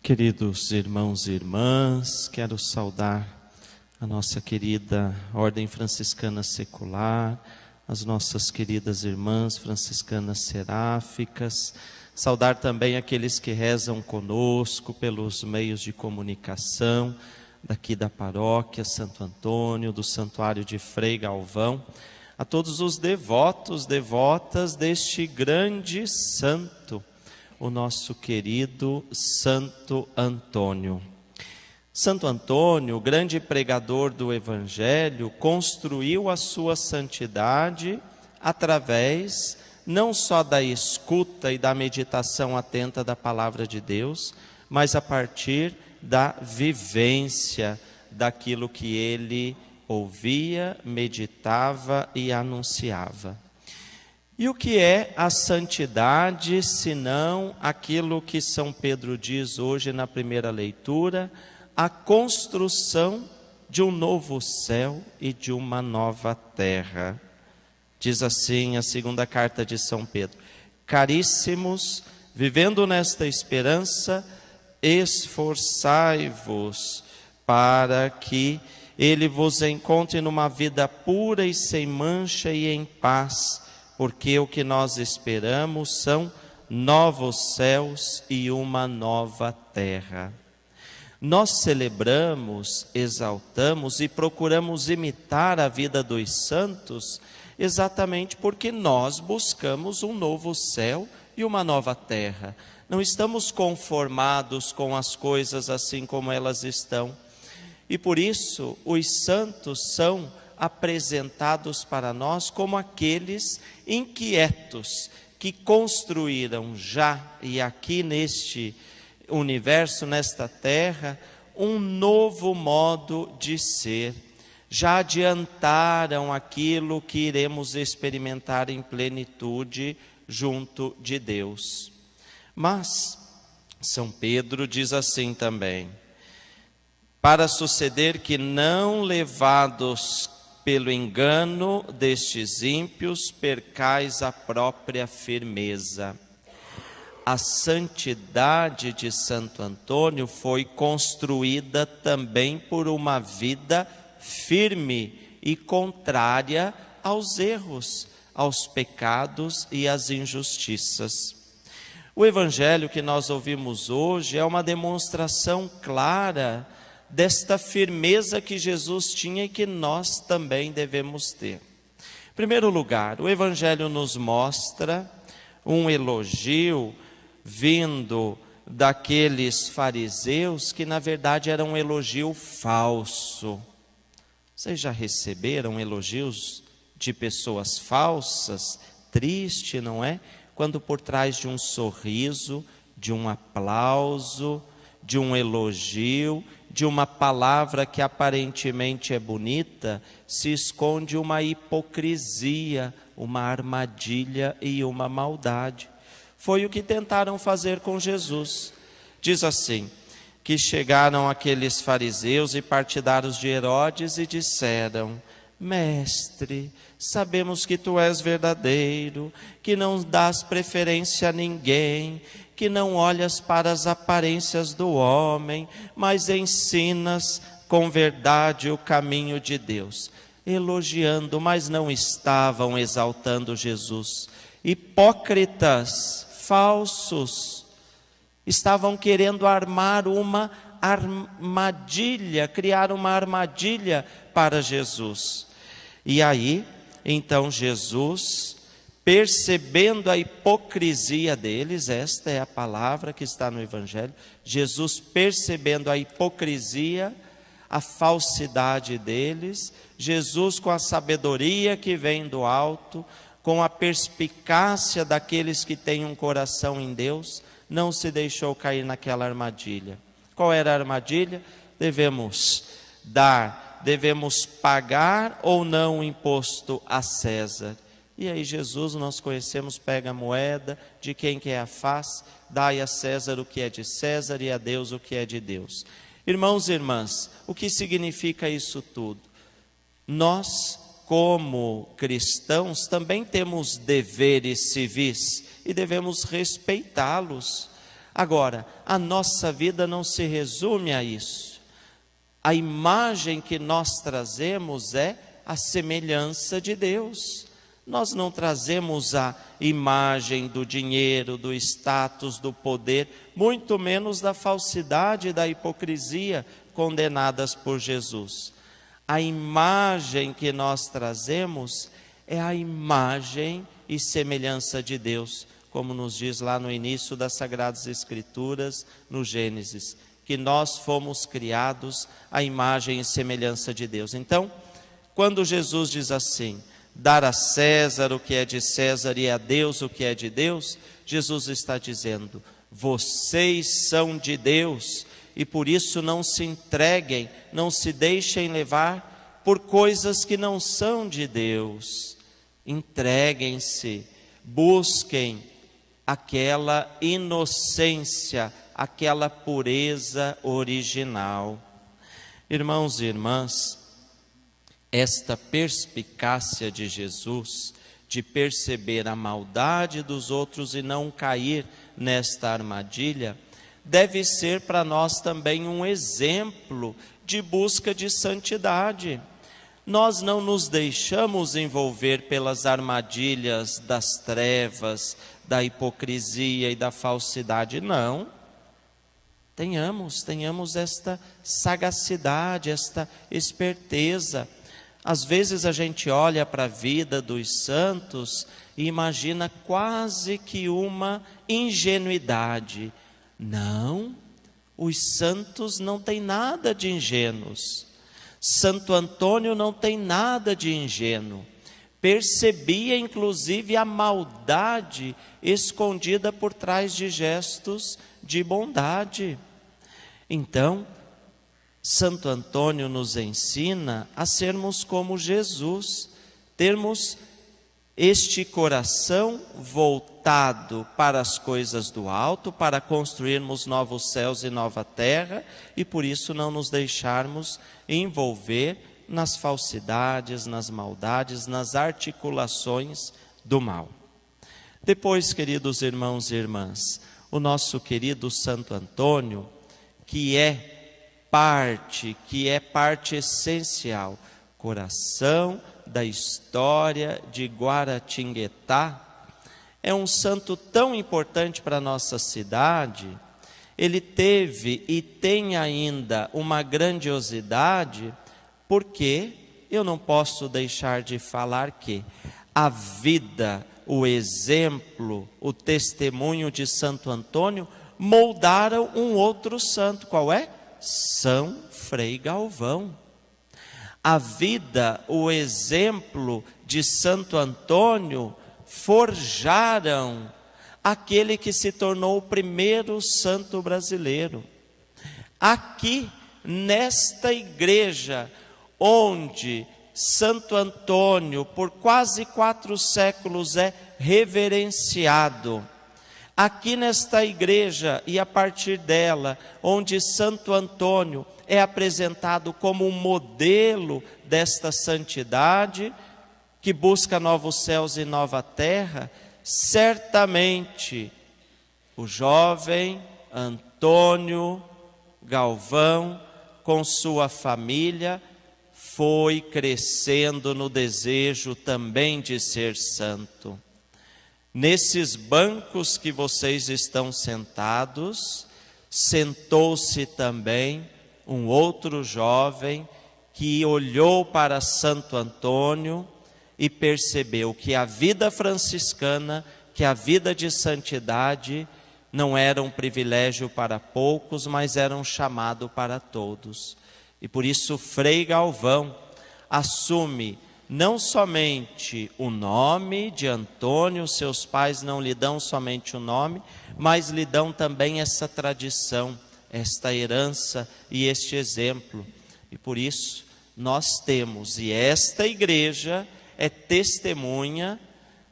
Queridos irmãos e irmãs, quero saudar a nossa querida Ordem Franciscana Secular, as nossas queridas irmãs franciscanas seráficas, saudar também aqueles que rezam conosco pelos meios de comunicação, daqui da paróquia Santo Antônio, do Santuário de Frei Galvão, a todos os devotos, devotas deste grande santo, o nosso querido Santo Antônio. Santo Antônio, grande pregador do Evangelho, construiu a sua santidade através não só da escuta e da meditação atenta da palavra de Deus, mas a partir da vivência daquilo que ele ouvia, meditava e anunciava. E o que é a santidade, senão aquilo que São Pedro diz hoje na primeira leitura, a construção de um novo céu e de uma nova terra. Diz assim a segunda carta de São Pedro: caríssimos, vivendo nesta esperança, esforçai-vos para que ele vos encontre numa vida pura e sem mancha e em paz, porque o que nós esperamos são novos céus e uma nova terra. Nós celebramos, exaltamos e procuramos imitar a vida dos santos exatamente porque nós buscamos um novo céu e uma nova terra. Não estamos conformados com as coisas assim como elas estão. E por isso os santos são apresentados para nós como aqueles inquietos que construíram já e aqui neste universo, nesta terra, um novo modo de ser. Já adiantaram aquilo que iremos experimentar em plenitude junto de Deus. Mas São Pedro diz assim também: para suceder que não levados pelo engano destes ímpios, percais a própria firmeza. A santidade de Santo Antônio foi construída também por uma vida firme e contrária aos erros, aos pecados e às injustiças. O evangelho que nós ouvimos hoje é uma demonstração clara desta firmeza que Jesus tinha e que nós também devemos ter. Em primeiro lugar, o evangelho nos mostra um elogio vindo daqueles fariseus que na verdade era um elogio falso. Vocês já receberam elogios de pessoas falsas? Triste, não é? Quando por trás de um sorriso, de um aplauso, de um elogio, de uma palavra que aparentemente é bonita, se esconde uma hipocrisia, uma armadilha e uma maldade. Foi o que tentaram fazer com Jesus. Diz assim, que chegaram aqueles fariseus e partidários de Herodes e disseram: mestre, sabemos que tu és verdadeiro, que não dás preferência a ninguém, que não olhas para as aparências do homem, mas ensinas com verdade o caminho de Deus. Elogiando, mas não estavam exaltando Jesus. Hipócritas, falsos, estavam querendo armar uma armadilha, criar uma armadilha para Jesus. E aí, então Jesus, percebendo a hipocrisia deles, esta é a palavra que está no Evangelho, Jesus percebendo a hipocrisia, a falsidade deles, Jesus com a sabedoria que vem do alto, com a perspicácia daqueles que têm um coração em Deus, não se deixou cair naquela armadilha. Qual era a armadilha? Devemos dar, devemos pagar ou não o imposto a César. E aí Jesus, nós conhecemos, pega a moeda, de quem que é a face, dai a César o que é de César e a Deus o que é de Deus. Irmãos e irmãs, o que significa isso tudo? Nós, como cristãos, também temos deveres civis e devemos respeitá-los. Agora, a nossa vida não se resume a isso. A imagem que nós trazemos é a semelhança de Deus. Nós não trazemos a imagem do dinheiro, do status, do poder, muito menos da falsidade e da hipocrisia condenadas por Jesus. A imagem que nós trazemos é a imagem e semelhança de Deus, como nos diz lá no início das Sagradas Escrituras, no Gênesis, que nós fomos criados à imagem e semelhança de Deus. Então, quando Jesus diz assim, dar a César o que é de César e a Deus o que é de Deus, Jesus está dizendo, vocês são de Deus e por isso não se entreguem, não se deixem levar por coisas que não são de Deus. Entreguem-se, busquem aquela inocência, aquela pureza original. Irmãos e irmãs, esta perspicácia de Jesus, de perceber a maldade dos outros e não cair nesta armadilha, deve ser para nós também um exemplo de busca de santidade. Nós não nos deixamos envolver pelas armadilhas das trevas, da hipocrisia e da falsidade, não. Tenhamos esta sagacidade, esta esperteza. Às vezes a gente olha para a vida dos santos e imagina quase que uma ingenuidade. Não, os santos não têm nada de ingênuos. Santo Antônio não tem nada de ingênuo. Percebia inclusive a maldade escondida por trás de gestos de bondade. Então, Santo Antônio nos ensina a sermos como Jesus, termos este coração voltado para as coisas do alto, para construirmos novos céus e nova terra, e por isso não nos deixarmos envolver nas falsidades, nas maldades, nas articulações do mal. Depois, queridos irmãos e irmãs, o nosso querido Santo Antônio, que é parte essencial, coração da história de Guaratinguetá, é um santo tão importante para a nossa cidade. Ele teve e tem ainda uma grandiosidade, porque eu não posso deixar de falar que a vida, o exemplo, o testemunho de Santo Antônio moldaram um outro santo. Qual é? São Frei Galvão. A vida, o exemplo de Santo Antônio forjaram aquele que se tornou o primeiro santo brasileiro. Aqui, nesta igreja, onde Santo Antônio, por quase 4 séculos, é reverenciado, aqui nesta igreja e a partir dela, onde Santo Antônio é apresentado como um modelo desta santidade, que busca novos céus e nova terra, certamente o jovem Antônio Galvão, com sua família, foi crescendo no desejo também de ser santo. Nesses bancos que vocês estão sentados, sentou-se também um outro jovem que olhou para Santo Antônio e percebeu que a vida franciscana, que a vida de santidade não era um privilégio para poucos, mas era um chamado para todos. E por isso Frei Galvão assume não somente o nome de Antônio, seus pais não lhe dão somente o nome, mas lhe dão também essa tradição, esta herança e este exemplo. E por isso nós temos, e esta igreja é testemunha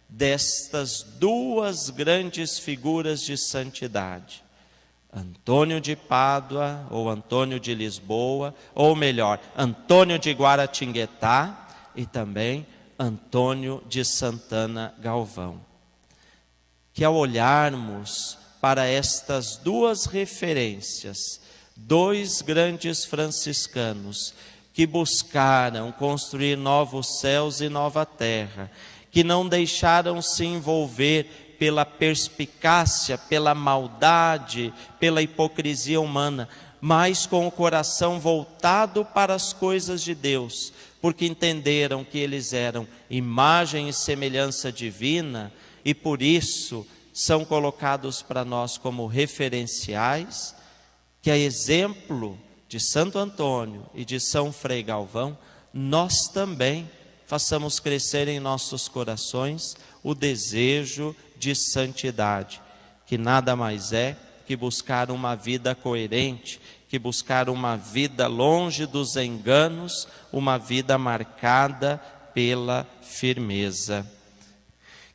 destas 2 grandes figuras de santidade. Antônio de Pádua, ou Antônio de Lisboa, ou melhor, Antônio de Guaratinguetá, e também Antônio de Santana Galvão. Que ao olharmos para estas duas referências, dois grandes franciscanos que buscaram construir novos céus e nova terra, que não deixaram se envolver pela perspicácia, pela maldade, pela hipocrisia humana, mas com o coração voltado para as coisas de Deus, porque entenderam que eles eram imagem e semelhança divina e por isso são colocados para nós como referenciais, que a exemplo de Santo Antônio e de São Frei Galvão, nós também façamos crescer em nossos corações o desejo de santidade, que nada mais é que buscar uma vida coerente, que buscar uma vida longe dos enganos, uma vida marcada pela firmeza.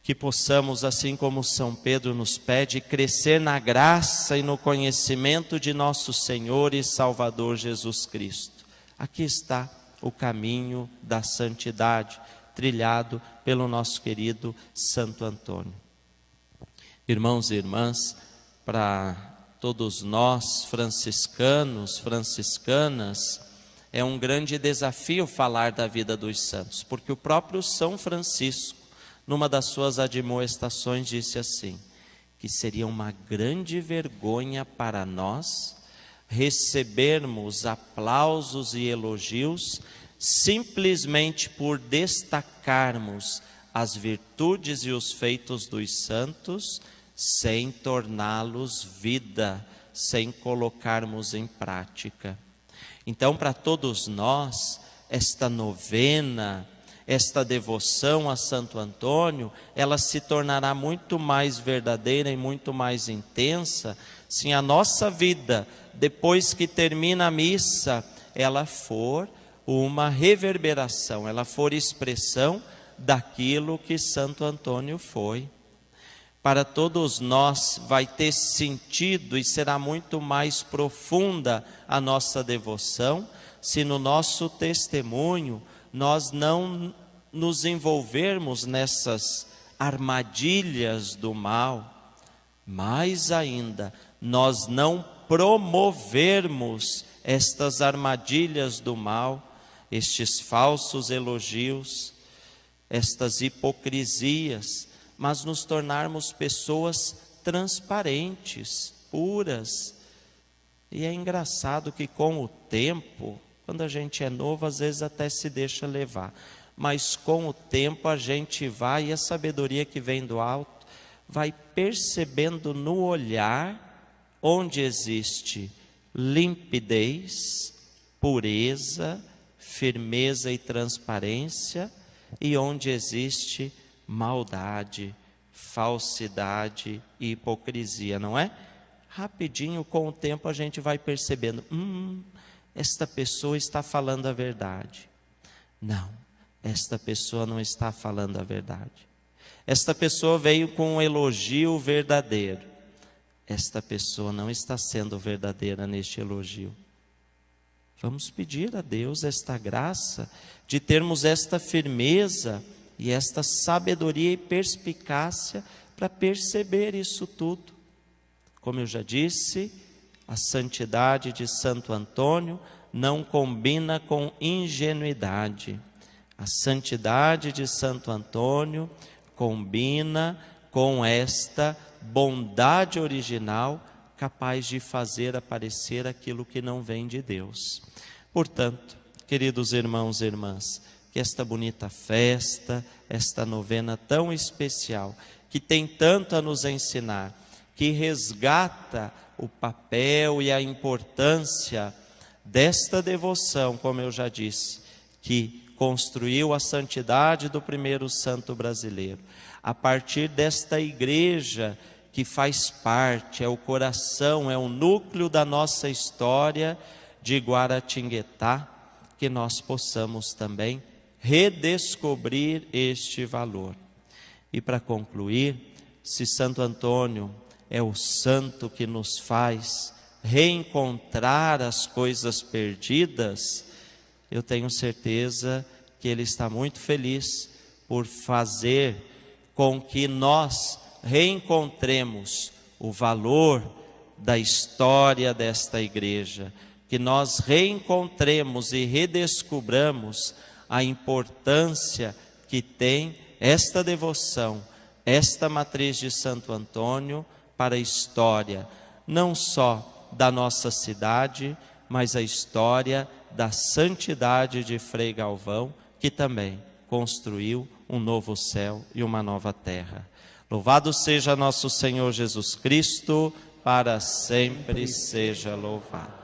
Que possamos, assim como São Pedro nos pede, crescer na graça e no conhecimento de nosso Senhor e Salvador Jesus Cristo. Aqui está o caminho da santidade, trilhado pelo nosso querido Santo Antônio. Irmãos e irmãs, para todos nós, franciscanos, franciscanas, é um grande desafio falar da vida dos santos, porque o próprio São Francisco, numa das suas admoestações, disse assim, que seria uma grande vergonha para nós recebermos aplausos e elogios simplesmente por destacarmos as virtudes e os feitos dos santos, sem torná-los vida, sem colocarmos em prática. Então, para todos nós, esta novena, esta devoção a Santo Antônio, ela se tornará muito mais verdadeira e muito mais intensa, se a nossa vida, depois que termina a missa, ela for uma reverberação, ela for expressão daquilo que Santo Antônio foi. Para todos nós vai ter sentido e será muito mais profunda a nossa devoção, se no nosso testemunho nós não nos envolvermos nessas armadilhas do mal, mais ainda, nós não promovermos estas armadilhas do mal, estes falsos elogios, estas hipocrisias, mas nos tornarmos pessoas transparentes, puras. E é engraçado que com o tempo, quando a gente é novo, às vezes até se deixa levar, mas com o tempo a gente vai, e a sabedoria que vem do alto, vai percebendo no olhar onde existe limpidez, pureza, firmeza e transparência, e onde existe maldade, falsidade e hipocrisia, não é? Rapidinho, com o tempo, a gente vai percebendo, esta pessoa está falando a verdade. Não, esta pessoa não está falando a verdade. Esta pessoa veio com um elogio verdadeiro. Esta pessoa não está sendo verdadeira neste elogio. Vamos pedir a Deus esta graça de termos esta firmeza e esta sabedoria e perspicácia para perceber isso tudo. Como eu já disse, a santidade de Santo Antônio não combina com ingenuidade. A santidade de Santo Antônio combina com esta bondade original, capaz de fazer aparecer aquilo que não vem de Deus. Portanto, queridos irmãos e irmãs, que esta bonita festa, esta novena tão especial, que tem tanto a nos ensinar, que resgata o papel e a importância desta devoção, como eu já disse, que construiu a santidade do primeiro santo brasileiro, a partir desta igreja que faz parte, é o coração, é o núcleo da nossa história de Guaratinguetá, que nós possamos também redescobrir este valor. E para concluir, se Santo Antônio é o santo que nos faz reencontrar as coisas perdidas, eu tenho certeza que ele está muito feliz por fazer com que nós reencontremos o valor da história desta igreja, que nós reencontremos e redescubramos a importância que tem esta devoção, esta matriz de Santo Antônio para a história, não só da nossa cidade, mas a história da santidade de Frei Galvão, que também construiu um novo céu e uma nova terra. Louvado seja nosso Senhor Jesus Cristo, para sempre seja louvado.